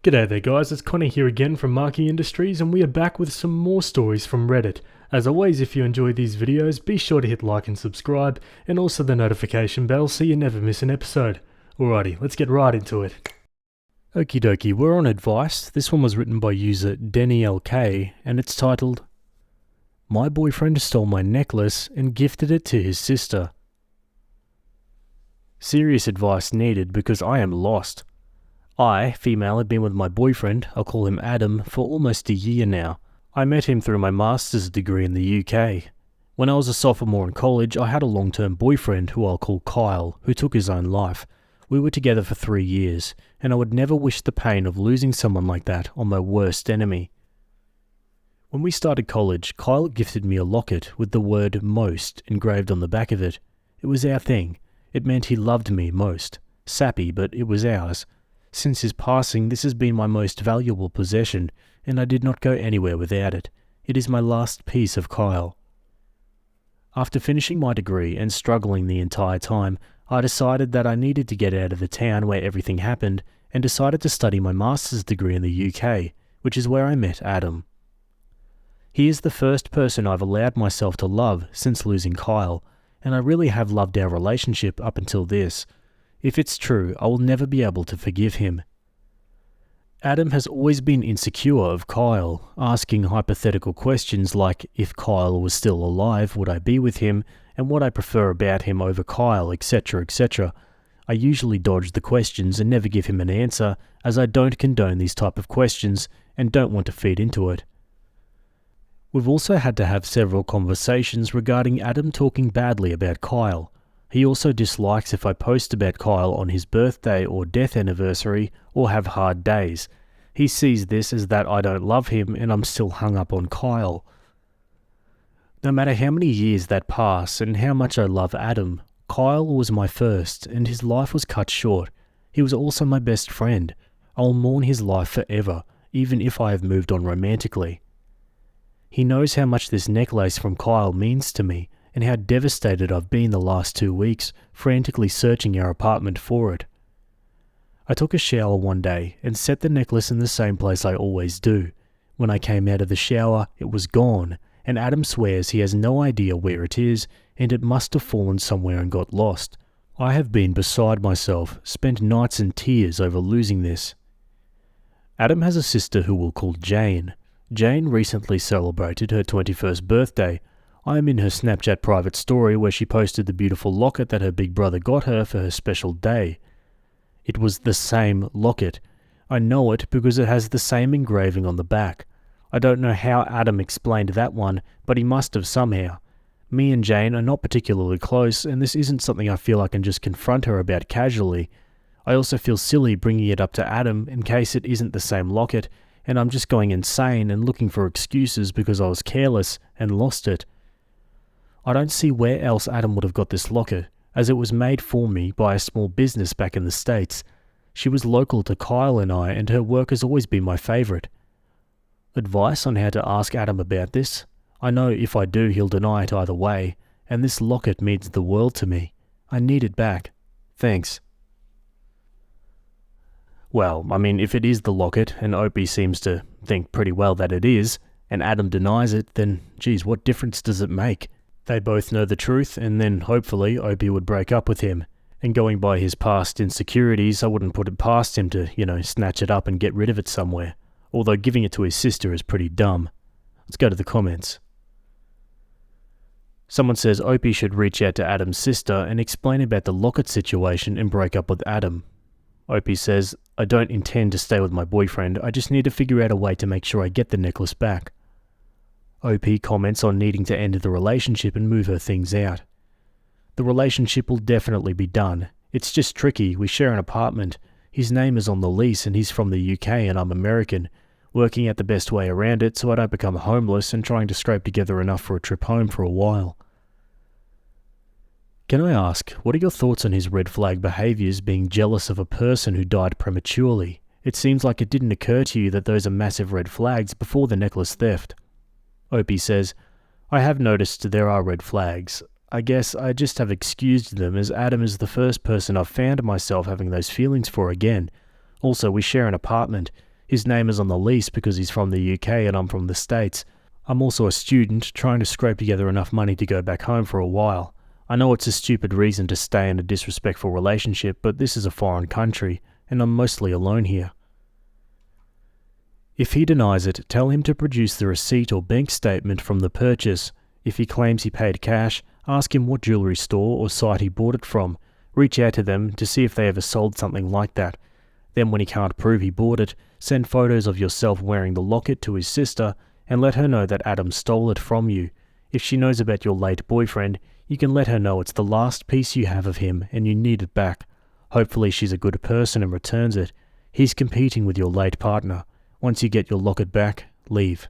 G'day there guys, it's Connie here again from Marquee Industries, and we are back with some more stories from Reddit. As always, if you enjoy these videos, be sure to hit like and subscribe, and also the notification bell so you never miss an episode. Alrighty, let's get right into it. Okie dokie, we're on advice. This one was written by user Denny LK, and it's titled, "My boyfriend stole my necklace and gifted it to his sister. Serious advice needed because I am lost. I, female, have been with my boyfriend, I'll call him Adam, for almost a year now. I met him through my master's degree in the UK. When I was a sophomore in college, I had a long-term boyfriend who I'll call Kyle, who took his own life. We were together for 3 years, and I would never wish the pain of losing someone like that on my worst enemy. When we started college, Kyle gifted me a locket with the word most engraved on the back of it. It was our thing. It meant he loved me most. Sappy, but it was ours. Since his passing, this has been my most valuable possession, and I did not go anywhere without it. It is my last piece of Kyle. After finishing my degree and struggling the entire time, I decided that I needed to get out of the town where everything happened, and decided to study my master's degree in the UK, which is where I met Adam. He is the first person I've allowed myself to love since losing Kyle, and I really have loved our relationship up until this. If it's true, I will never be able to forgive him. Adam has always been insecure of Kyle, asking hypothetical questions like if Kyle was still alive, would I be with him, and what I prefer about him over Kyle, etc, etc. I usually dodge the questions and never give him an answer, as I don't condone these type of questions and don't want to feed into it. We've also had to have several conversations regarding Adam talking badly about Kyle. He also dislikes if I post about Kyle on his birthday or death anniversary or have hard days. He sees this as that I don't love him and I'm still hung up on Kyle. No matter how many years that pass and how much I love Adam, Kyle was my first and his life was cut short. He was also my best friend. I'll mourn his life forever, even if I have moved on romantically. He knows how much this necklace from Kyle means to me, and how devastated I've been the last 2 weeks, frantically searching our apartment for it. I took a shower one day and set the necklace in the same place I always do. When I came out of the shower, it was gone, and Adam swears he has no idea where it is, and it must have fallen somewhere and got lost. I have been beside myself, spent nights in tears over losing this. Adam has a sister who we'll call Jane. Jane recently celebrated her 21st birthday. I am in her Snapchat private story where she posted the beautiful locket that her big brother got her for her special day. It was the same locket. I know it because it has the same engraving on the back. I don't know how Adam explained that one, but he must have somehow. Me and Jane are not particularly close, and this isn't something I feel I can just confront her about casually. I also feel silly bringing it up to Adam in case it isn't the same locket, and I'm just going insane and looking for excuses because I was careless and lost it. I don't see where else Adam would have got this locket, as it was made for me by a small business back in the States. She was local to Kyle and I, and her work has always been my favourite. Advice on how to ask Adam about this? I know if I do he'll deny it either way, and this locket means the world to me. I need it back. Thanks. Well, I mean, if it is the locket, and Opie seems to think pretty well that it is, and Adam denies it, then geez, what difference does it make? They both know the truth, and then hopefully Opie would break up with him. And going by his past insecurities, I wouldn't put it past him to, snatch it up and get rid of it somewhere. Although giving it to his sister is pretty dumb. Let's go to the comments. Someone says Opie should reach out to Adam's sister and explain about the locket situation and break up with Adam. Opie says, I don't intend to stay with my boyfriend, I just need to figure out a way to make sure I get the necklace back. OP comments on needing to end the relationship and move her things out. The relationship will definitely be done. It's just tricky, we share an apartment. His name is on the lease and he's from the UK and I'm American. Working out the best way around it so I don't become homeless and trying to scrape together enough for a trip home for a while. Can I ask, what are your thoughts on his red flag behaviours being jealous of a person who died prematurely? It seems like it didn't occur to you that those are massive red flags before the necklace theft. Opie says, I have noticed there are red flags. I guess I just have excused them as Adam is the first person I've found myself having those feelings for again. Also, we share an apartment. His name is on the lease because he's from the UK and I'm from the States. I'm also a student trying to scrape together enough money to go back home for a while. I know it's a stupid reason to stay in a disrespectful relationship, but this is a foreign country, and I'm mostly alone here. If he denies it, tell him to produce the receipt or bank statement from the purchase. If he claims he paid cash, ask him what jewellery store or site he bought it from. Reach out to them to see if they ever sold something like that. Then when he can't prove he bought it, send photos of yourself wearing the locket to his sister and let her know that Adam stole it from you. If she knows about your late boyfriend, you can let her know it's the last piece you have of him and you need it back. Hopefully she's a good person and returns it. He's competing with your late partner. Once you get your locket back, leave.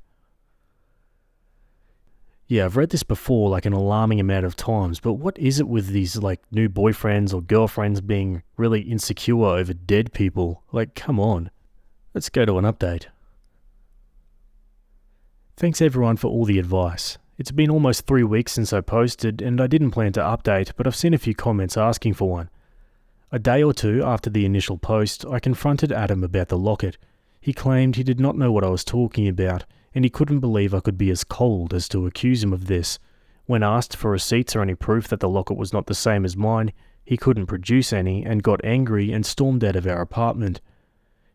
Yeah, I've read this before like an alarming amount of times, but what is it with these like new boyfriends or girlfriends being really insecure over dead people? Like, come on. Let's go to an update. Thanks everyone for all the advice. It's been almost 3 weeks since I posted and I didn't plan to update, but I've seen a few comments asking for one. A day or two after the initial post, I confronted Adam about the locket. He claimed he did not know what I was talking about, and he couldn't believe I could be as cold as to accuse him of this. When asked for receipts or any proof that the locket was not the same as mine, he couldn't produce any and got angry and stormed out of our apartment.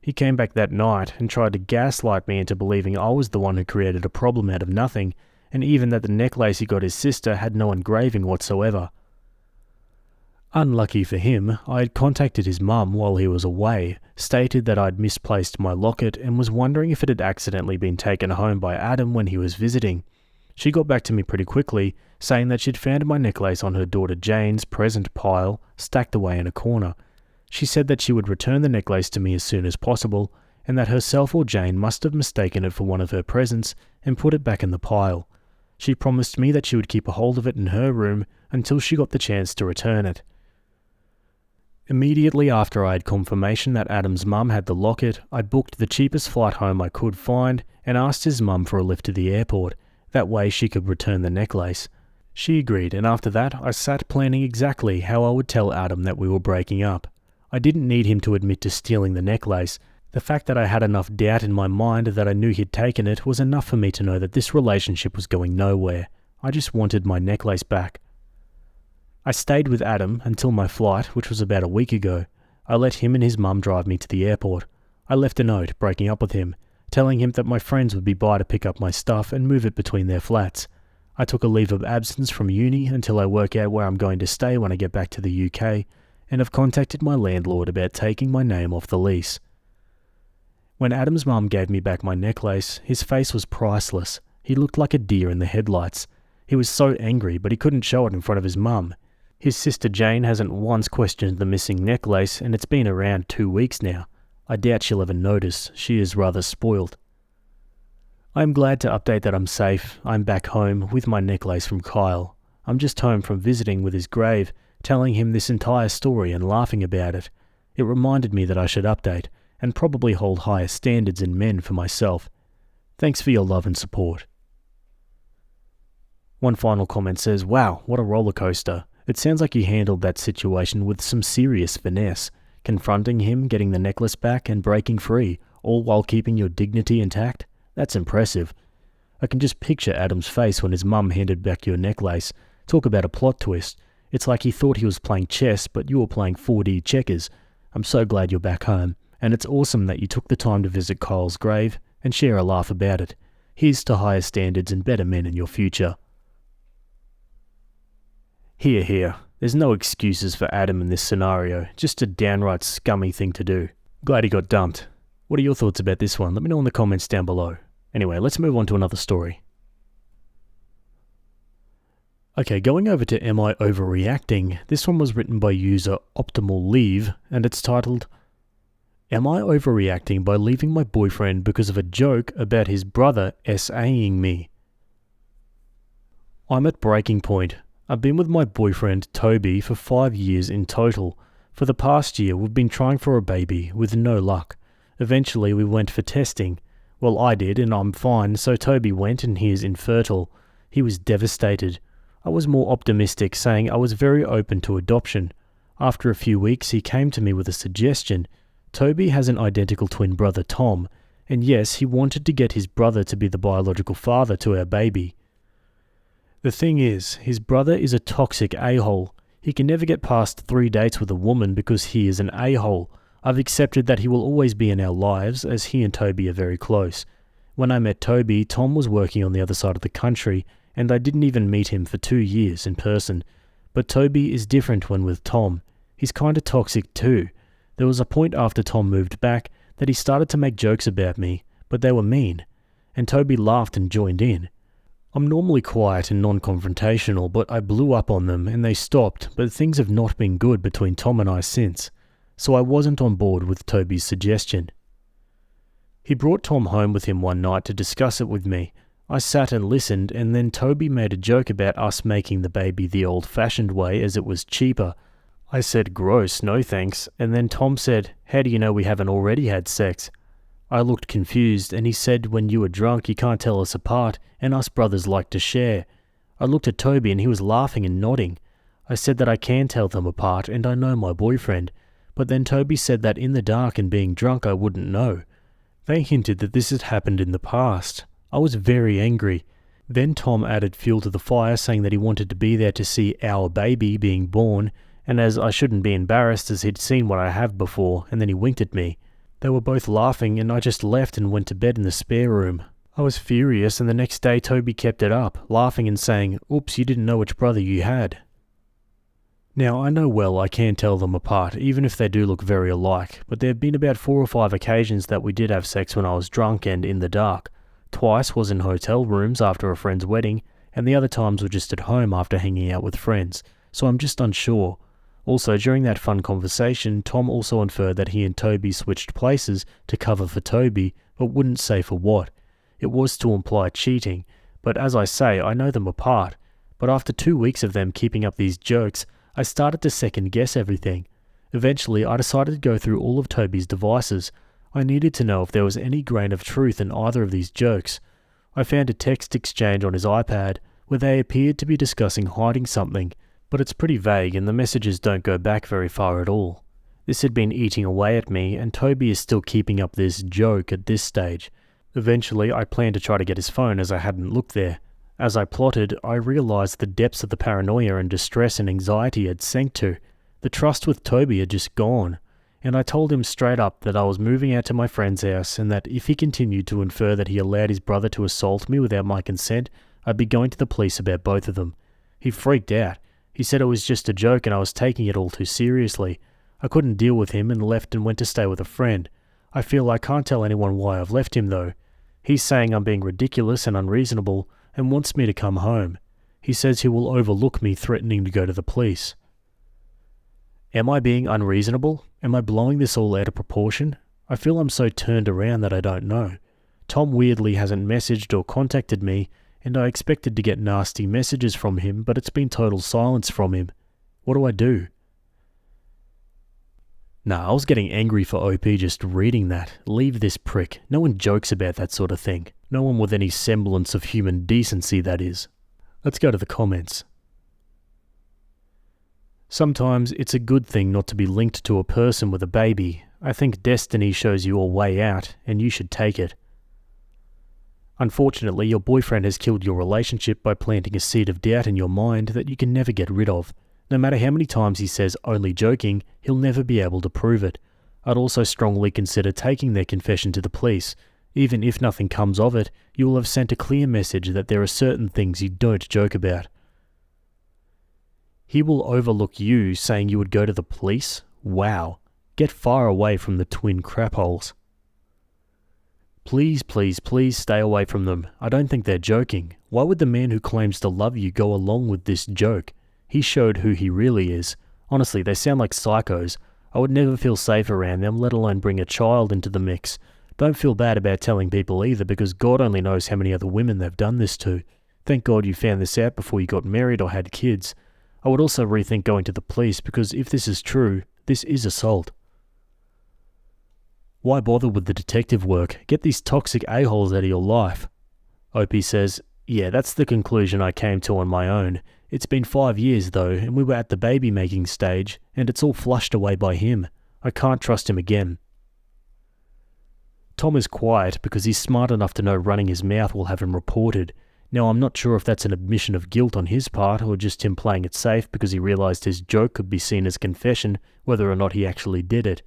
He came back that night and tried to gaslight me into believing I was the one who created a problem out of nothing, and even that the necklace he got his sister had no engraving whatsoever. Unlucky for him, I had contacted his mum while he was away, stated that I'd misplaced my locket and was wondering if it had accidentally been taken home by Adam when he was visiting. She got back to me pretty quickly, saying that she'd found my necklace on her daughter Jane's present pile, stacked away in a corner. She said that she would return the necklace to me as soon as possible, and that herself or Jane must have mistaken it for one of her presents and put it back in the pile. She promised me that she would keep a hold of it in her room until she got the chance to return it. Immediately after I had confirmation that Adam's mum had the locket, I booked the cheapest flight home I could find and asked his mum for a lift to the airport. That way she could return the necklace. She agreed, and after that I sat planning exactly how I would tell Adam that we were breaking up. I didn't need him to admit to stealing the necklace. The fact that I had enough doubt in my mind that I knew he'd taken it was enough for me to know that this relationship was going nowhere. I just wanted my necklace back. I stayed with Adam until my flight, which was about a week ago. I let him and his mum drive me to the airport. I left a note breaking up with him, telling him that my friends would be by to pick up my stuff and move it between their flats. I took a leave of absence from uni until I work out where I'm going to stay when I get back to the UK, and have contacted my landlord about taking my name off the lease. When Adam's mum gave me back my necklace, his face was priceless. He looked like a deer in the headlights. He was so angry, but he couldn't show it in front of his mum. His sister Jane hasn't once questioned the missing necklace, and it's been around 2 weeks now. I doubt she'll ever notice. She is rather spoiled. I am glad to update that I'm safe. I'm back home with my necklace from Kyle. I'm just home from visiting with his grave, telling him this entire story and laughing about it. It reminded me that I should update, and probably hold higher standards in men for myself. Thanks for your love and support. One final comment says, "Wow, what a roller coaster. It sounds like you handled that situation with some serious finesse, confronting him, getting the necklace back, and breaking free, all while keeping your dignity intact. That's impressive. I can just picture Adam's face when his mum handed back your necklace. Talk about a plot twist. It's like he thought he was playing chess, but you were playing 4D checkers. I'm so glad you're back home, and it's awesome that you took the time to visit Kyle's grave and share a laugh about it. Here's to higher standards and better men in your future." Here. There's no excuses for Adam in this scenario, just a downright scummy thing to do. Glad he got dumped. What are your thoughts about this one? Let me know in the comments down below. Anyway, let's move on to another story. Okay, going over to Am I Overreacting? This one was written by user Optimal Leave, and it's titled, "Am I overreacting by leaving my boyfriend because of a joke about his brother SAing me? I'm at breaking point. I've been with my boyfriend Toby for 5 years in total. For the past year we've been trying for a baby with no luck. Eventually we went for testing. Well, I did and I'm fine, so Toby went and he is infertile. He was devastated. I was more optimistic, saying I was very open to adoption. After a few weeks he came to me with a suggestion. Toby has an identical twin brother Tom. And yes, he wanted to get his brother to be the biological father to our baby. The thing is, his brother is a toxic a-hole. He can never get past 3 dates with a woman because he is an a-hole. I've accepted that he will always be in our lives, as he and Toby are very close. When I met Toby, Tom was working on the other side of the country, and I didn't even meet him for 2 years in person. But Toby is different when with Tom. He's kinda toxic too. There was a point after Tom moved back that he started to make jokes about me, but they were mean, and Toby laughed and joined in. I'm normally quiet and non-confrontational, but I blew up on them and they stopped, but things have not been good between Tom and I since, so I wasn't on board with Toby's suggestion. He brought Tom home with him one night to discuss it with me. I sat and listened, and then Toby made a joke about us making the baby the old-fashioned way as it was cheaper. I said, gross, no thanks, and then Tom said, how do you know we haven't already had sex? I looked confused, and he said, when you were drunk you can't tell us apart, and us brothers like to share. I looked at Toby and he was laughing and nodding. I said that I can tell them apart, and I know my boyfriend, but then Toby said that in the dark and being drunk I wouldn't know. They hinted that this had happened in the past. I was very angry. Then Tom added fuel to the fire, saying that he wanted to be there to see our baby being born, and as I shouldn't be embarrassed as he'd seen what I have before, and then he winked at me. They were both laughing, and I just left and went to bed in the spare room. I was furious, and the next day Toby kept it up, laughing and saying, oops, you didn't know which brother you had. Now, I know well I can tell them apart, even if they do look very alike, but there have been about 4 or 5 occasions that we did have sex when I was drunk and in the dark. Twice was in hotel rooms after a friend's wedding, and the other times were just at home after hanging out with friends, so I'm just unsure. Also, during that fun conversation, Tom also inferred that he and Toby switched places to cover for Toby, but wouldn't say for what. It was to imply cheating, but as I say, I know them apart. But after 2 weeks of them keeping up these jokes, I started to second guess everything. Eventually, I decided to go through all of Toby's devices. I needed to know if there was any grain of truth in either of these jokes. I found a text exchange on his iPad where they appeared to be discussing hiding something, but it's pretty vague and the messages don't go back very far at all. This had been eating away at me, and Toby is still keeping up this joke at this stage. Eventually, I planned to try to get his phone as I hadn't looked there. As I plotted, I realised the depths of the paranoia and distress and anxiety had sank to. The trust with Toby had just gone, and I told him straight up that I was moving out to my friend's house and that if he continued to infer that he allowed his brother to assault me without my consent, I'd be going to the police about both of them. He freaked out. He said it was just a joke and I was taking it all too seriously. I couldn't deal with him and left and went to stay with a friend. I feel I can't tell anyone why I've left him though. He's saying I'm being ridiculous and unreasonable and wants me to come home. He says he will overlook me threatening to go to the police. Am I being unreasonable? Am I blowing this all out of proportion? I feel I'm so turned around that I don't know. Tom weirdly hasn't messaged or contacted me, and I expected to get nasty messages from him, but it's been total silence from him. What do I do? Nah, I was getting angry for OP just reading that. Leave this prick. No one jokes about that sort of thing. No one with any semblance of human decency, that is. Let's go to the comments. Sometimes it's a good thing not to be linked to a person with a baby. I think destiny shows you a way out, and you should take it. Unfortunately, your boyfriend has killed your relationship by planting a seed of doubt in your mind that you can never get rid of. No matter how many times he says only joking, he'll never be able to prove it. I'd also strongly consider taking their confession to the police. Even if nothing comes of it, you will have sent a clear message that there are certain things you don't joke about. He will overlook you saying you would go to the police? Wow. Get far away from the twin crapholes. Please, please, please stay away from them. I don't think they're joking. Why would the man who claims to love you go along with this joke? He showed who he really is. Honestly, they sound like psychos. I would never feel safe around them, let alone bring a child into the mix. Don't feel bad about telling people either, because God only knows how many other women they've done this to. Thank God you found this out before you got married or had kids. I would also rethink going to the police, because if this is true, this is assault. Why bother with the detective work? Get these toxic a-holes out of your life. Opie says, yeah, that's the conclusion I came to on my own. It's been 5 years though, and we were at the baby making stage, and it's all flushed away by him. I can't trust him again. Tom is quiet because he's smart enough to know running his mouth will have him reported. Now, I'm not sure if that's an admission of guilt on his part or just him playing it safe because he realised his joke could be seen as confession, whether or not he actually did it.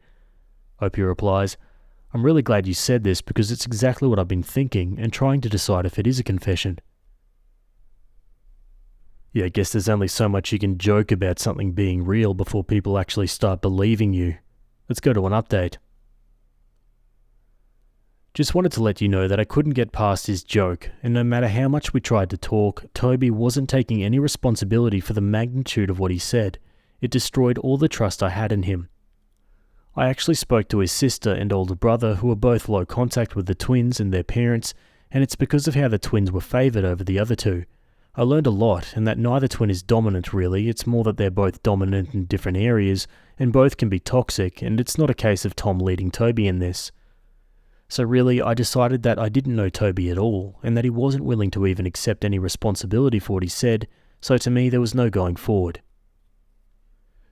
Opie replies, I'm really glad you said this because it's exactly what I've been thinking and trying to decide if it is a confession. Yeah, I guess there's only so much you can joke about something being real before people actually start believing you. Let's go to an update. Just wanted to let you know that I couldn't get past his joke, and no matter how much we tried to talk, Toby wasn't taking any responsibility for the magnitude of what he said. It destroyed all the trust I had in him. I actually spoke to his sister and older brother, who were both low contact with the twins and their parents, and it's because of how the twins were favoured over the other two. I learned a lot, and that neither twin is dominant really, it's more that they're both dominant in different areas, and both can be toxic, and it's not a case of Tom leading Toby in this. So really, I decided that I didn't know Toby at all, and that he wasn't willing to even accept any responsibility for what he said, so to me there was no going forward.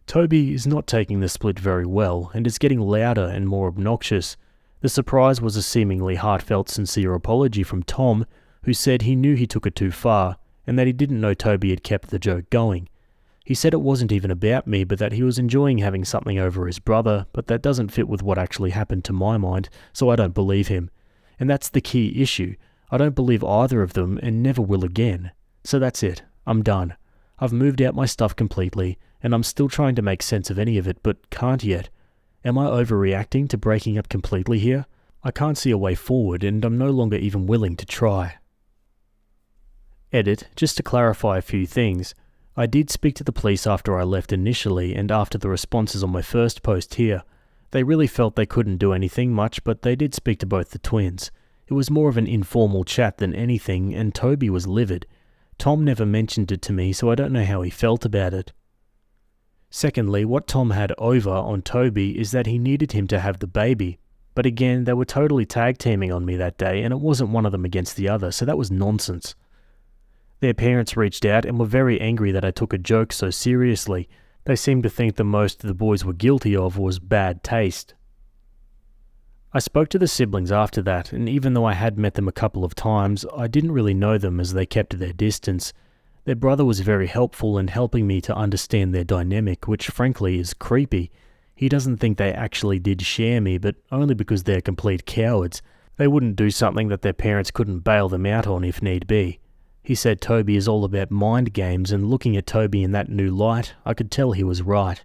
Toby is not taking the split very well, and is getting louder and more obnoxious. The surprise was a seemingly heartfelt, sincere apology from Tom, who said he knew he took it too far, and that he didn't know Toby had kept the joke going. He said it wasn't even about me, but that he was enjoying having something over his brother, but that doesn't fit with what actually happened to my mind, so I don't believe him. And that's the key issue. I don't believe either of them, and never will again. So that's it. I'm done. I've moved out my stuff completely, and I'm still trying to make sense of any of it, but can't yet. Am I overreacting to breaking up completely here? I can't see a way forward, and I'm no longer even willing to try. Edit, just to clarify a few things. I did speak to the police after I left initially and after the responses on my first post here. They really felt they couldn't do anything much, but they did speak to both the twins. It was more of an informal chat than anything, and Toby was livid. Tom never mentioned it to me, so I don't know how he felt about it. Secondly, what Tom had over on Toby is that he needed him to have the baby. But again, they were totally tag teaming on me that day, and it wasn't one of them against the other, so that was nonsense. Their parents reached out and were very angry that I took a joke so seriously. They seemed to think the most the boys were guilty of was bad taste. I spoke to the siblings after that, and even though I had met them a couple of times, I didn't really know them as they kept their distance. Their brother was very helpful in helping me to understand their dynamic, which frankly is creepy. He doesn't think they actually did share me, but only because they're complete cowards. They wouldn't do something that their parents couldn't bail them out on if need be. He said Toby is all about mind games, and looking at Toby in that new light, I could tell he was right.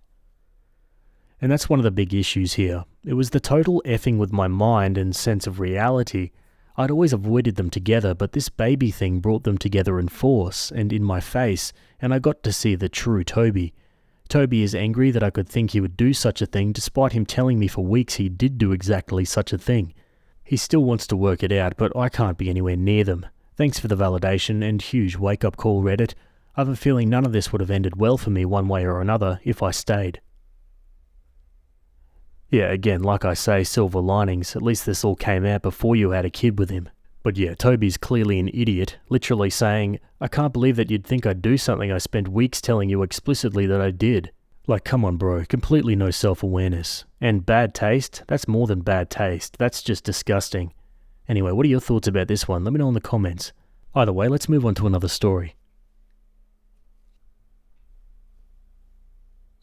And that's one of the big issues here. It was the total effing with my mind and sense of reality. I'd always avoided them together, but this baby thing brought them together in force and in my face, and I got to see the true Toby. Toby is angry that I could think he would do such a thing despite him telling me for weeks he did do exactly such a thing. He still wants to work it out, but I can't be anywhere near them. Thanks for the validation and huge wake-up call, Reddit. I have a feeling none of this would have ended well for me one way or another if I stayed. Yeah, again, like I say, silver linings. At least this all came out before you had a kid with him. But yeah, Toby's clearly an idiot, literally saying, I can't believe that you'd think I'd do something I spent weeks telling you explicitly that I did. Like, come on bro, completely no self-awareness. And bad taste? That's more than bad taste. That's just disgusting. Anyway, what are your thoughts about this one? Let me know in the comments. Either way, let's move on to another story.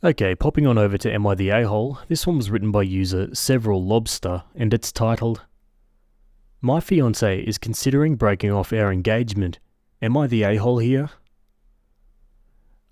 Okay, popping on over to Am I the A-hole? This one was written by user Several Lobster, and it's titled, My fiancé is considering breaking off our engagement. Am I the a-hole here?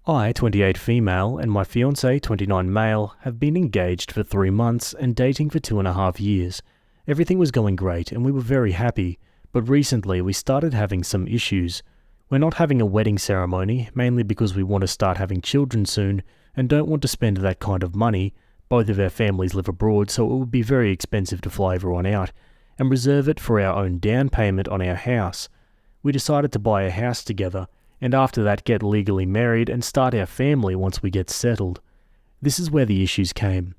I, 28 female, and my fiancé, 29 male, have been engaged for 3 months and dating for 2.5 years. Everything was going great and we were very happy, but recently we started having some issues. We're not having a wedding ceremony, mainly because we want to start having children soon and don't want to spend that kind of money. Both of our families live abroad, so it would be very expensive to fly everyone out, and reserve it for our own down payment on our house. We decided to buy a house together, and after that get legally married and start our family once we get settled. This is where the issues came.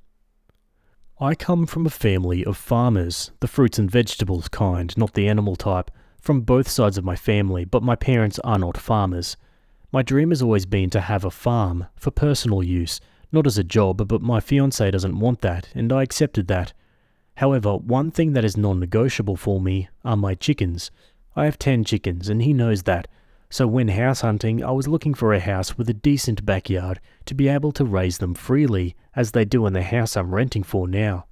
I come from a family of farmers, the fruits and vegetables kind, not the animal type, from both sides of my family, but my parents are not farmers. My dream has always been to have a farm, for personal use, not as a job, but my fiancé doesn't want that, and I accepted that. However, one thing that is non-negotiable for me are my chickens. I have 10 chickens and he knows that. So when house hunting, I was looking for a house with a decent backyard to be able to raise them freely, as they do in the house I'm renting for now.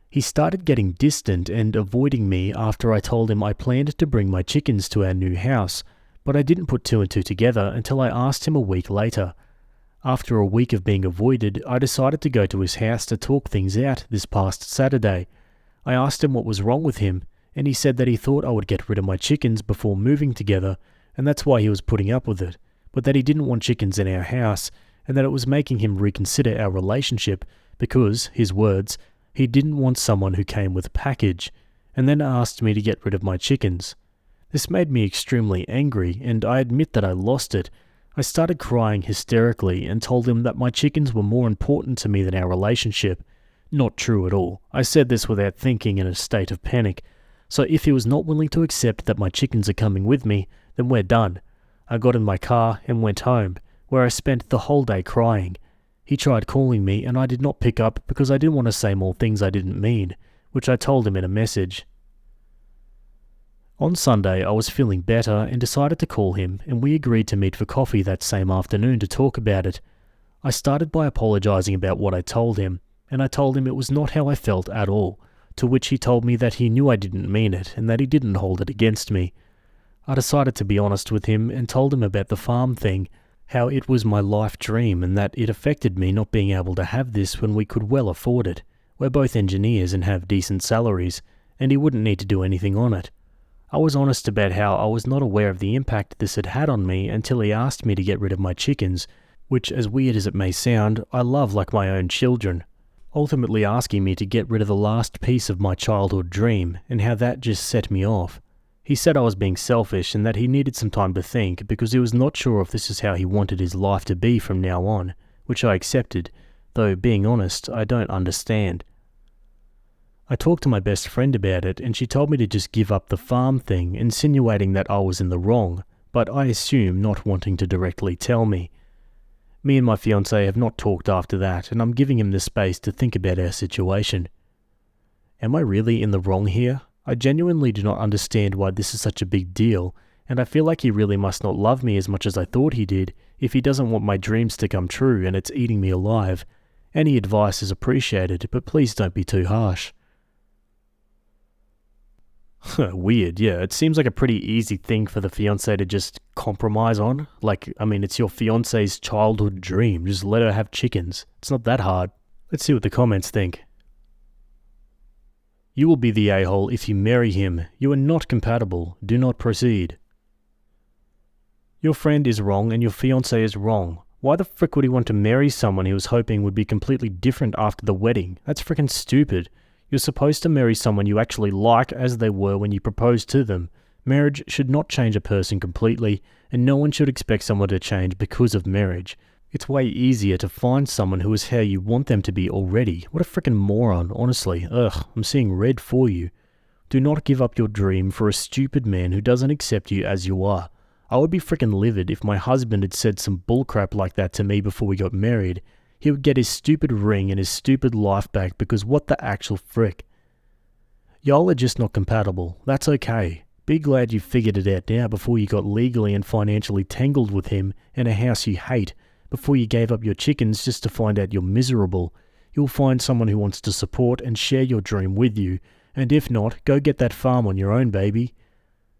He started getting distant and avoiding me after I told him I planned to bring my chickens to our new house, but I didn't put two and two together until I asked him a week later. After a week of being avoided, I decided to go to his house to talk things out this past Saturday. I asked him what was wrong with him, and he said that he thought I would get rid of my chickens before moving together, and that's why he was putting up with it, but that he didn't want chickens in our house, and that it was making him reconsider our relationship because, his words, he didn't want someone who came with a package, and then asked me to get rid of my chickens. This made me extremely angry, and I admit that I lost it. I started crying hysterically and told him that my chickens were more important to me than our relationship. Not true at all. I said this without thinking, in a state of panic. So if he was not willing to accept that my chickens are coming with me, then we're done. I got in my car and went home, where I spent the whole day crying. He tried calling me and I did not pick up because I didn't want to say more things I didn't mean, which I told him in a message. On Sunday I was feeling better and decided to call him, and we agreed to meet for coffee that same afternoon to talk about it. I started by apologizing about what I told him, and I told him it was not how I felt at all, to which he told me that he knew I didn't mean it and that he didn't hold it against me. I decided to be honest with him and told him about the farm thing, how it was my life dream and that it affected me not being able to have this when we could well afford it. We're both engineers and have decent salaries, and he wouldn't need to do anything on it. I was honest about how I was not aware of the impact this had had on me until he asked me to get rid of my chickens, which, as weird as it may sound, I love like my own children, ultimately asking me to get rid of the last piece of my childhood dream, and how that just set me off. He said I was being selfish and that he needed some time to think because he was not sure if this is how he wanted his life to be from now on, which I accepted, though being honest, I don't understand. I talked to my best friend about it and she told me to just give up the farm thing, insinuating that I was in the wrong, but I assume not wanting to directly tell me. Me and my fiancé have not talked after that, and I'm giving him the space to think about our situation. Am I really in the wrong here? I genuinely do not understand why this is such a big deal, and I feel like he really must not love me as much as I thought he did if he doesn't want my dreams to come true and it's eating me alive. Any advice is appreciated, but please don't be too harsh. Weird, yeah. It seems like a pretty easy thing for the fiancé to just compromise on. It's your fiancé's childhood dream. Just let her have chickens. It's not that hard. Let's see what the comments think. You will be the a-hole if you marry him. You are not compatible. Do not proceed. Your friend is wrong and your fiancé is wrong. Why the frick would he want to marry someone he was hoping would be completely different after the wedding? That's frickin' stupid. You're supposed to marry someone you actually like as they were when you proposed to them. Marriage should not change a person completely, and no one should expect someone to change because of marriage. It's way easier to find someone who is how you want them to be already. What a frickin' moron, honestly. Ugh, I'm seeing red for you. Do not give up your dream for a stupid man who doesn't accept you as you are. I would be frickin' livid if my husband had said some bullcrap like that to me before we got married. He would get his stupid ring and his stupid life back because what the actual frick? Y'all are just not compatible. That's okay. Be glad you figured it out now before you got legally and financially tangled with him in a house you hate. Before you gave up your chickens just to find out you're miserable. You'll find someone who wants to support and share your dream with you, and if not, go get that farm on your own, baby.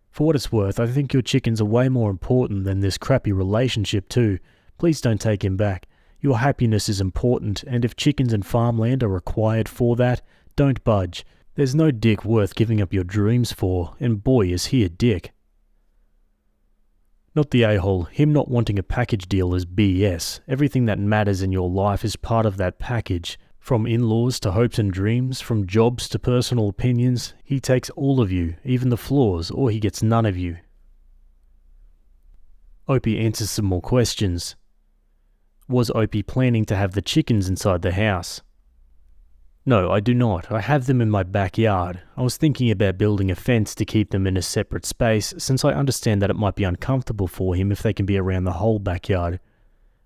For what it's worth, I think your chickens are way more important than this crappy relationship too. Please don't take him back. Your happiness is important, and if chickens and farmland are required for that, don't budge. There's no dick worth giving up your dreams for, and boy is he a dick. Not the a-hole. Him not wanting a package deal is BS. Everything that matters in your life is part of that package. From in-laws to hopes and dreams, from jobs to personal opinions, he takes all of you, even the flaws, or he gets none of you. Opie answers some more questions. Was Opie planning to have the chickens inside the house? No, I do not. I have them in my backyard. I was thinking about building a fence to keep them in a separate space, since I understand that it might be uncomfortable for him if they can be around the whole backyard.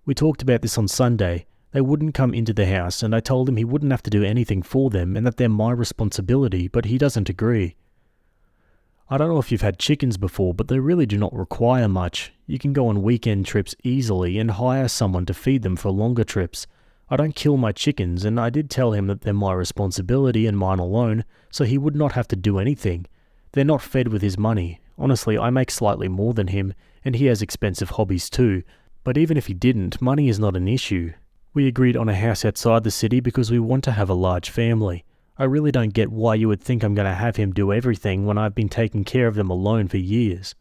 We talked about this on Sunday, They wouldn't come into the house, and I told him he wouldn't have to do anything for them and that they're my responsibility, but he doesn't agree. I don't know if you've had chickens before, but they really do not require much. You can go on weekend trips easily and hire someone to feed them for longer trips. I don't kill my chickens, and I did tell him that they're my responsibility and mine alone, so he would not have to do anything. They're not fed with his money. Honestly, I make slightly more than him, and he has expensive hobbies too. But even if he didn't, money is not an issue. We agreed on a house outside the city because we want to have a large family. I really don't get why you would think I'm going to have him do everything when I've been taking care of them alone for years.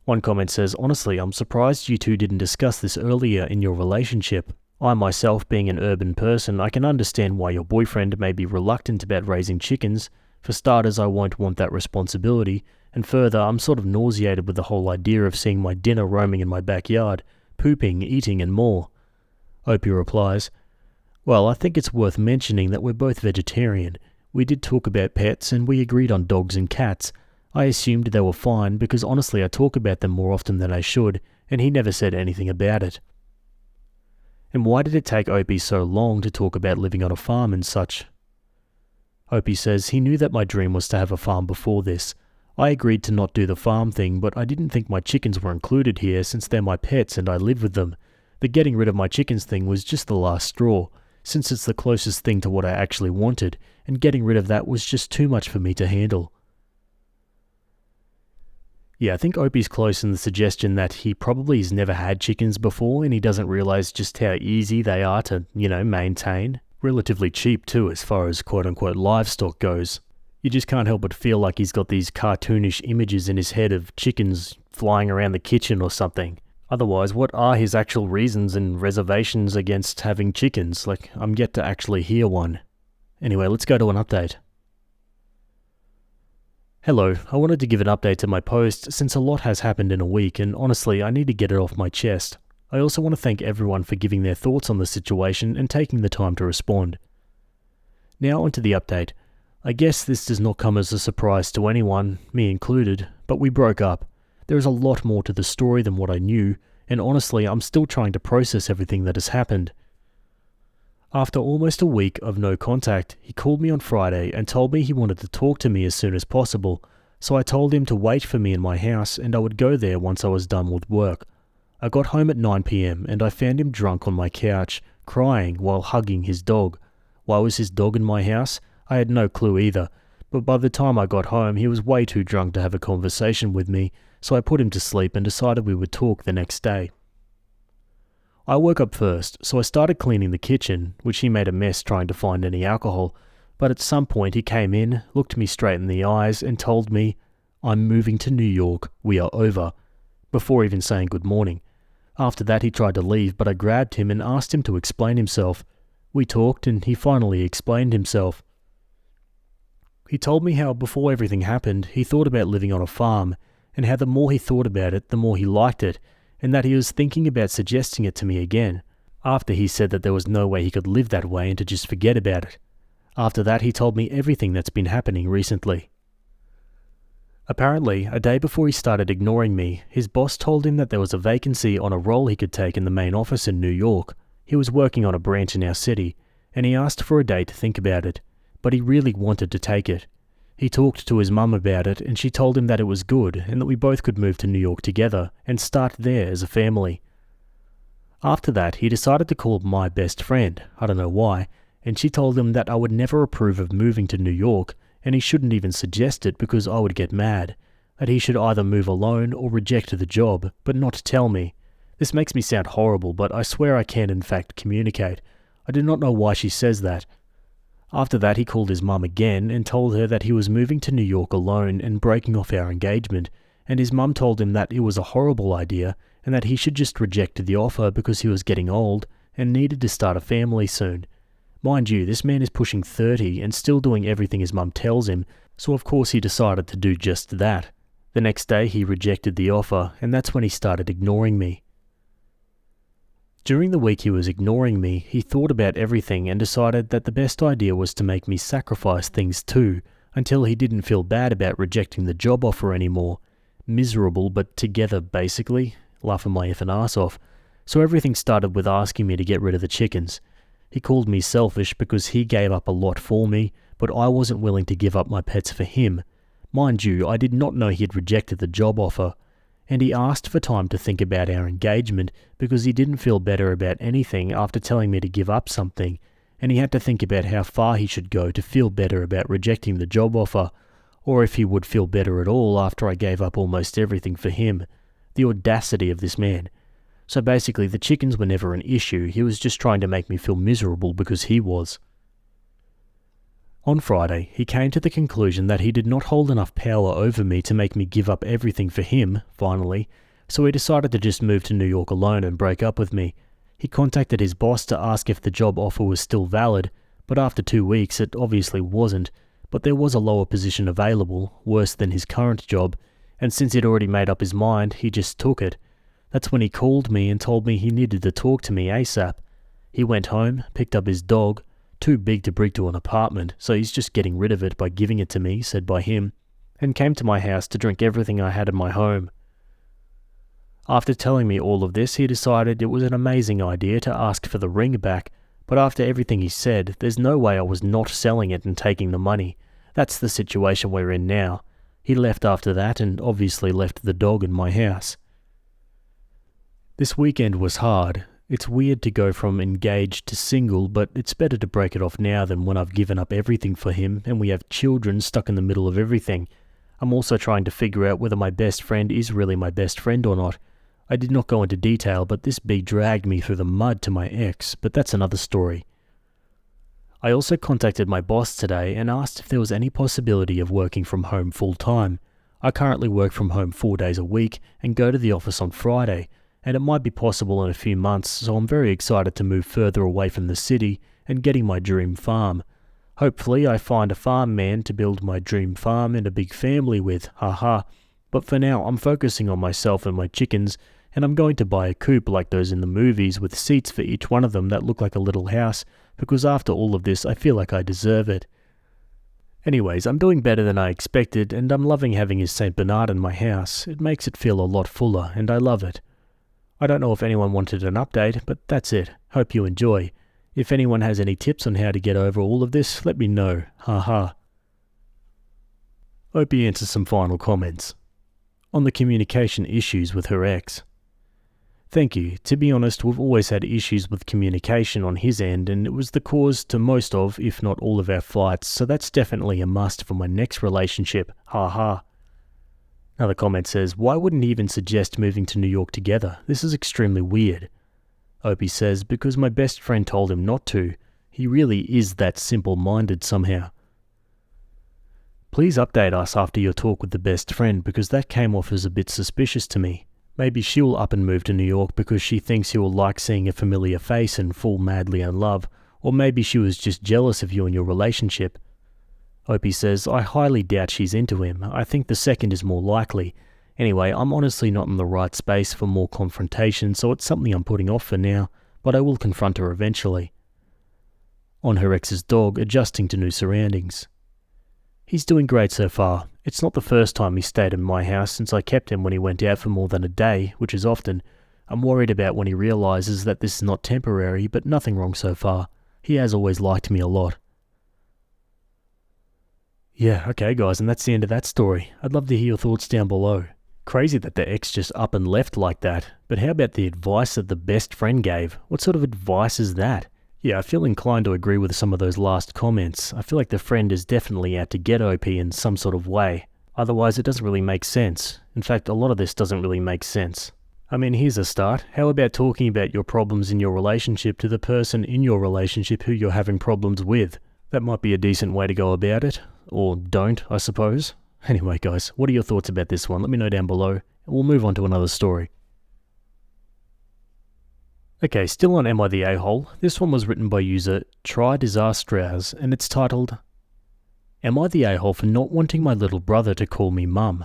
One comment says, honestly, I'm surprised you two didn't discuss this earlier in your relationship. I myself, being an urban person, I can understand why your boyfriend may be reluctant about raising chickens. For starters, I won't want that responsibility, and further, I'm sort of nauseated with the whole idea of seeing my dinner roaming in my backyard, pooping, eating, and more. Opie replies, well, I think it's worth mentioning that we're both vegetarian. We did talk about pets, and we agreed on dogs and cats. I assumed they were fine because honestly I talk about them more often than I should, and he never said anything about it. And why did it take Opie so long to talk about living on a farm and such? Opie says he knew that my dream was to have a farm before this. I agreed to not do the farm thing, but I didn't think my chickens were included here since they're my pets and I live with them. The getting rid of my chickens thing was just the last straw, since it's the closest thing to what I actually wanted, and getting rid of that was just too much for me to handle. Yeah, I think Opie's close in the suggestion that he probably has never had chickens before and he doesn't realize just how easy they are to, maintain. Relatively cheap too as far as quote-unquote livestock goes. You just can't help but feel like he's got these cartoonish images in his head of chickens flying around the kitchen or something. Otherwise, what are his actual reasons and reservations against having chickens? I'm yet to actually hear one. Anyway, let's go to an update. Hello, I wanted to give an update to my post since a lot has happened in a week and honestly I need to get it off my chest. I also want to thank everyone for giving their thoughts on the situation and taking the time to respond. Now onto the update. I guess this does not come as a surprise to anyone, me included, but we broke up. There is a lot more to the story than what I knew, and honestly I'm still trying to process everything that has happened. After almost a week of no contact, he called me on Friday and told me he wanted to talk to me as soon as possible, so I told him to wait for me in my house and I would go there once I was done with work. I got home at 9 p.m. and I found him drunk on my couch, crying while hugging his dog. Why was his dog in my house? I had no clue either, but by the time I got home he was way too drunk to have a conversation with me, so I put him to sleep and decided we would talk the next day. I woke up first, so I started cleaning the kitchen, which he made a mess trying to find any alcohol, but at some point he came in, looked me straight in the eyes and told me, "I'm moving to New York, we are over," before even saying good morning. After that he tried to leave, but I grabbed him and asked him to explain himself. We talked and he finally explained himself. He told me how before everything happened, he thought about living on a farm, and how the more he thought about it, the more he liked it, and that he was thinking about suggesting it to me again, after he said that there was no way he could live that way and to just forget about it. After that he told me everything that's been happening recently. Apparently, a day before he started ignoring me, his boss told him that there was a vacancy on a role he could take in the main office in New York. He was working on a branch in our city, and he asked for a day to think about it, but he really wanted to take it. He talked to his mum about it, and she told him that it was good, and that we both could move to New York together, and start there as a family. After that, he decided to call my best friend, I don't know why, and she told him that I would never approve of moving to New York, and he shouldn't even suggest it because I would get mad, that he should either move alone or reject the job, but not tell me. This makes me sound horrible, but I swear I can in fact communicate. I do not know why she says that. After that he called his mum again and told her that he was moving to New York alone and breaking off our engagement, and his mum told him that it was a horrible idea and that he should just reject the offer because he was getting old and needed to start a family soon. Mind you, this man is pushing 30 and still doing everything his mum tells him, so of course he decided to do just that. The next day he rejected the offer, and that's when he started ignoring me. During the week he was ignoring me, he thought about everything and decided that the best idea was to make me sacrifice things too, until he didn't feel bad about rejecting the job offer anymore. Miserable but together basically, laughing my effing ass off. So everything started with asking me to get rid of the chickens. He called me selfish because he gave up a lot for me, but I wasn't willing to give up my pets for him. Mind you, I did not know he had rejected the job offer. And he asked for time to think about our engagement because he didn't feel better about anything after telling me to give up something, and he had to think about how far he should go to feel better about rejecting the job offer, or if he would feel better at all after I gave up almost everything for him. The audacity of this man. So basically, the chickens were never an issue, he was just trying to make me feel miserable because he was. On Friday, he came to the conclusion that he did not hold enough power over me to make me give up everything for him, finally, so he decided to just move to New York alone and break up with me. He contacted his boss to ask if the job offer was still valid, but after 2 weeks it obviously wasn't, but there was a lower position available, worse than his current job, and since he'd already made up his mind, he just took it. That's when he called me and told me he needed to talk to me ASAP. He went home, picked up his dog, too big to bring to an apartment, so he's just getting rid of it by giving it to me, said by him, and came to my house to drink everything I had in my home. After telling me all of this, he decided it was an amazing idea to ask for the ring back, but after everything he said, there's no way I was not selling it and taking the money. That's the situation we're in now. He left after that and obviously left the dog in my house. This weekend was hard. It's weird to go from engaged to single, but it's better to break it off now than when I've given up everything for him and we have children stuck in the middle of everything. I'm also trying to figure out whether my best friend is really my best friend or not. I did not go into detail, but this bee dragged me through the mud to my ex, but that's another story. I also contacted my boss today and asked if there was any possibility of working from home full time. I currently work from home 4 days a week and go to the office on Friday, and it might be possible in a few months, so I'm very excited to move further away from the city and getting my dream farm. Hopefully I find a farm man to build my dream farm and a big family with, haha. But for now I'm focusing on myself and my chickens, and I'm going to buy a coop like those in the movies with seats for each one of them that look like a little house, because after all of this I feel like I deserve it. Anyways, I'm doing better than I expected, and I'm loving having his St. Bernard in my house. It makes it feel a lot fuller, and I love it. I don't know if anyone wanted an update, but that's it. Hope you enjoy. If anyone has any tips on how to get over all of this, let me know. Haha. Hope he answers some final comments. On the communication issues with her ex. Thank you. To be honest, we've always had issues with communication on his end, and it was the cause to most of, if not all of our fights, so that's definitely a must for my next relationship. Haha. Another comment says, why wouldn't he even suggest moving to New York together? This is extremely weird. Opie says, because my best friend told him not to. He really is that simple-minded somehow. Please update us after your talk with the best friend, because that came off as a bit suspicious to me. Maybe she'll up and move to New York because she thinks you will like seeing a familiar face and fall madly in love, or maybe she was just jealous of you and your relationship. Opie says, I highly doubt she's into him. I think the second is more likely. Anyway, I'm honestly not in the right space for more confrontation, so it's something I'm putting off for now, but I will confront her eventually. On her ex's dog, adjusting to new surroundings. He's doing great so far. It's not the first time he stayed in my house since I kept him when he went out for more than a day, which is often. I'm worried about when he realizes that this is not temporary, but nothing wrong so far. He has always liked me a lot. Yeah, okay guys, and that's the end of that story. I'd love to hear your thoughts down below. Crazy that the ex just up and left like that, but how about the advice that the best friend gave? What sort of advice is that? Yeah, I feel inclined to agree with some of those last comments. I feel like the friend is definitely out to get OP in some sort of way. Otherwise it doesn't really make sense. In fact, a lot of this doesn't really make sense. I mean, here's a start. How about talking about your problems in your relationship to the person in your relationship who you're having problems with? That might be a decent way to go about it. Or don't, I suppose. Anyway guys, what are your thoughts about this one? Let me know down below, and we'll move on to another story. Okay, still on Am I the A-hole? This one was written by user TryDisastrous, and it's titled, Am I the A-hole for not wanting my little brother to call me mum?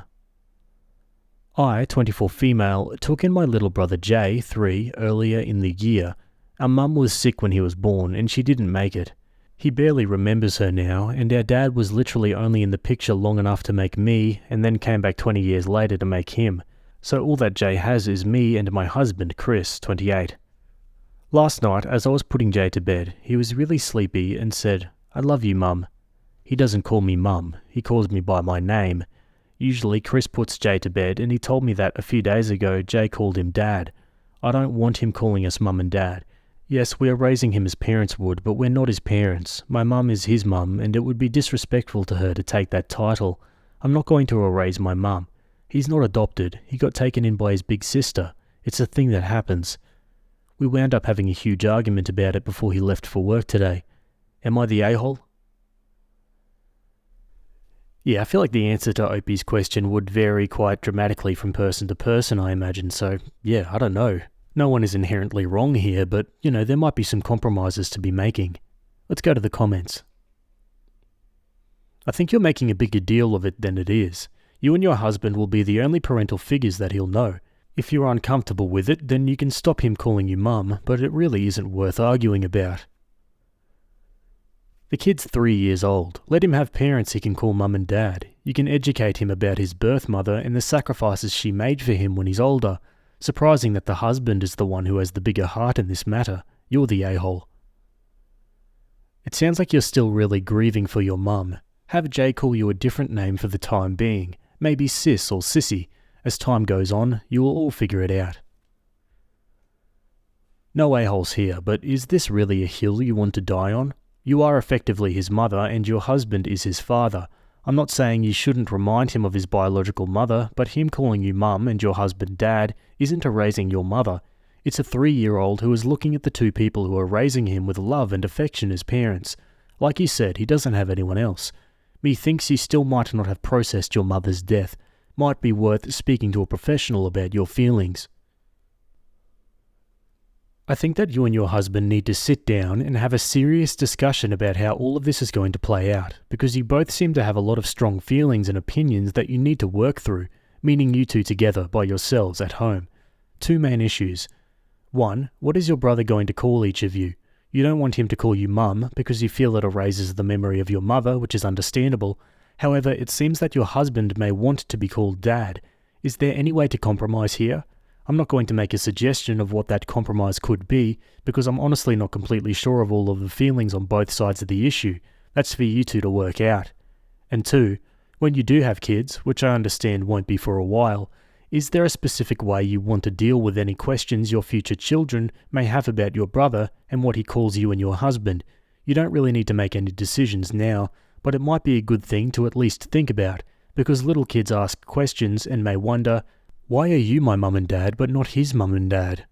I, 24 female, took in my little brother Jay, 3, earlier in the year. Our mum was sick when he was born, and she didn't make it. He barely remembers her now, and our dad was literally only in the picture long enough to make me, and then came back 20 years later to make him. So all that Jay has is me and my husband, Chris, 28. Last night, as I was putting Jay to bed, he was really sleepy and said, "I love you, Mum." He doesn't call me Mum, he calls me by my name. Usually Chris puts Jay to bed, and he told me that a few days ago Jay called him Dad. I don't want him calling us Mum and Dad. Yes, we are raising him as parents would, but we're not his parents. My mum is his mum, and it would be disrespectful to her to take that title. I'm not going to erase my mum. He's not adopted. He got taken in by his big sister. It's a thing that happens. We wound up having a huge argument about it before he left for work today. Am I the a-hole? Yeah, I feel like the answer to Opie's question would vary quite dramatically from person to person, I imagine, so yeah, I don't know. No one is inherently wrong here, but, there might be some compromises to be making. Let's go to the comments. I think you're making a bigger deal of it than it is. You and your husband will be the only parental figures that he'll know. If you're uncomfortable with it, then you can stop him calling you Mum, but it really isn't worth arguing about. The kid's 3 years old. Let him have parents he can call Mum and Dad. You can educate him about his birth mother and the sacrifices she made for him when he's older. Surprising that the husband is the one who has the bigger heart in this matter. You're the a-hole. It sounds like you're still really grieving for your mum. Have Jay call you a different name for the time being. Maybe Sis or Sissy. As time goes on, you will all figure it out. No a-holes here, but is this really a hill you want to die on? You are effectively his mother and your husband is his father. I'm not saying you shouldn't remind him of his biological mother, but him calling you Mum and your husband Dad isn't erasing your mother. It's a 3-year-old who is looking at the two people who are raising him with love and affection as parents. Like you said, he doesn't have anyone else. Methinks he still might not have processed your mother's death. Might be worth speaking to a professional about your feelings. I think that you and your husband need to sit down and have a serious discussion about how all of this is going to play out, because you both seem to have a lot of strong feelings and opinions that you need to work through, meaning you two together by yourselves at home. Two main issues. 1. What is your brother going to call each of you? You don't want him to call you Mum because you feel it erases the memory of your mother, which is understandable. However, it seems that your husband may want to be called Dad. Is there any way to compromise here? I'm not going to make a suggestion of what that compromise could be, because I'm honestly not completely sure of all of the feelings on both sides of the issue. That's for you two to work out. And 2, when you do have kids, which I understand won't be for a while, is there a specific way you want to deal with any questions your future children may have about your brother and what he calls you and your husband? You don't really need to make any decisions now, but it might be a good thing to at least think about, because little kids ask questions and may wonder, why are you my mum and dad but not his mum and dad?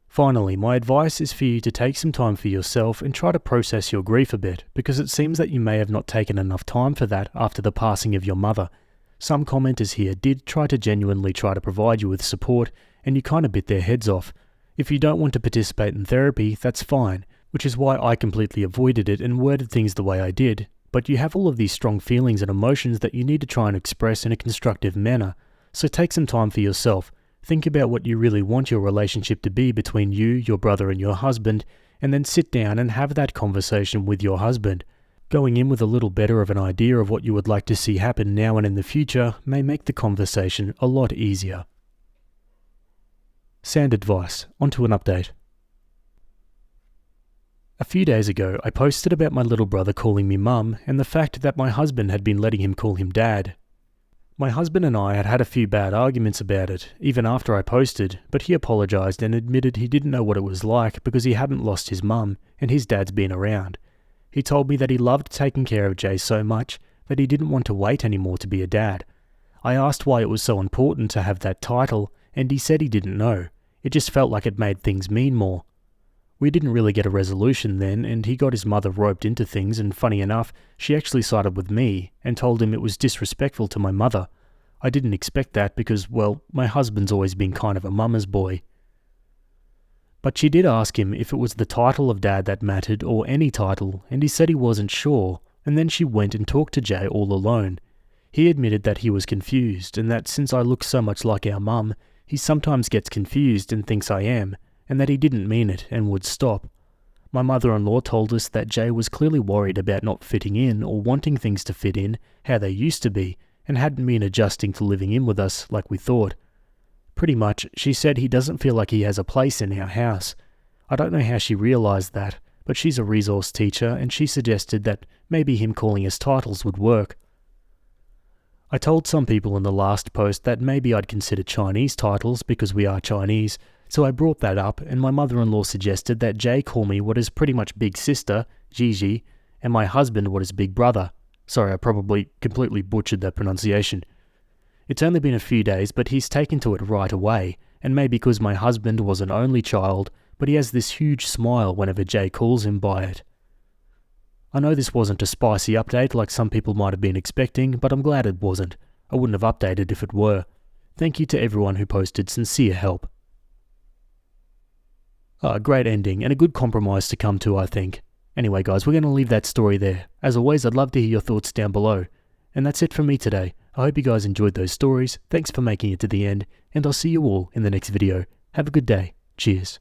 Finally, my advice is for you to take some time for yourself and try to process your grief a bit, because it seems that you may have not taken enough time for that after the passing of your mother. Some commenters here did try to provide you with support, and you kind of bit their heads off. If you don't want to participate in therapy, that's fine, which is why I completely avoided it and worded things the way I did, but you have all of these strong feelings and emotions that you need to try and express in a constructive manner. So take some time for yourself, think about what you really want your relationship to be between you, your brother and your husband, and then sit down and have that conversation with your husband. Going in with a little better of an idea of what you would like to see happen now and in the future may make the conversation a lot easier. Sound advice. Onto an update. A few days ago, I posted about my little brother calling me Mum and the fact that my husband had been letting him call him Dad. My husband and I had a few bad arguments about it, even after I posted, but he apologised and admitted he didn't know what it was like because he hadn't lost his mum, and his dad's been around. He told me that he loved taking care of Jay so much that he didn't want to wait anymore to be a dad. I asked why it was so important to have that title, and he said he didn't know. It just felt like it made things mean more. We didn't really get a resolution then, and he got his mother roped into things, and funny enough, she actually sided with me and told him it was disrespectful to my mother. I didn't expect that because, well, my husband's always been kind of a mama's boy. But she did ask him if it was the title of Dad that mattered or any title, and he said he wasn't sure, and then she went and talked to Jay all alone. He admitted that he was confused, and that since I look so much like our mum, he sometimes gets confused and thinks I am, and that he didn't mean it and would stop. My mother-in-law told us that Jay was clearly worried about not fitting in or wanting things to fit in how they used to be, and hadn't been adjusting to living in with us like we thought. Pretty much, she said he doesn't feel like he has a place in our house. I don't know how she realised that, but she's a resource teacher and she suggested that maybe him calling us titles would work. I told some people in the last post that maybe I'd consider Chinese titles because we are Chinese, so I brought that up and my mother-in-law suggested that Jay call me what is pretty much big sister, Gigi, and my husband what is big brother. Sorry, I probably completely butchered that pronunciation. It's only been a few days, but he's taken to it right away, and maybe because my husband was an only child, but he has this huge smile whenever Jay calls him by it. I know this wasn't a spicy update like some people might have been expecting, but I'm glad it wasn't. I wouldn't have updated if it were. Thank you to everyone who posted sincere help. A great ending, and a good compromise to come to, I think. Anyway guys, we're going to leave that story there. As always, I'd love to hear your thoughts down below. And that's it from me today. I hope you guys enjoyed those stories. Thanks for making it to the end, and I'll see you all in the next video. Have a good day. Cheers.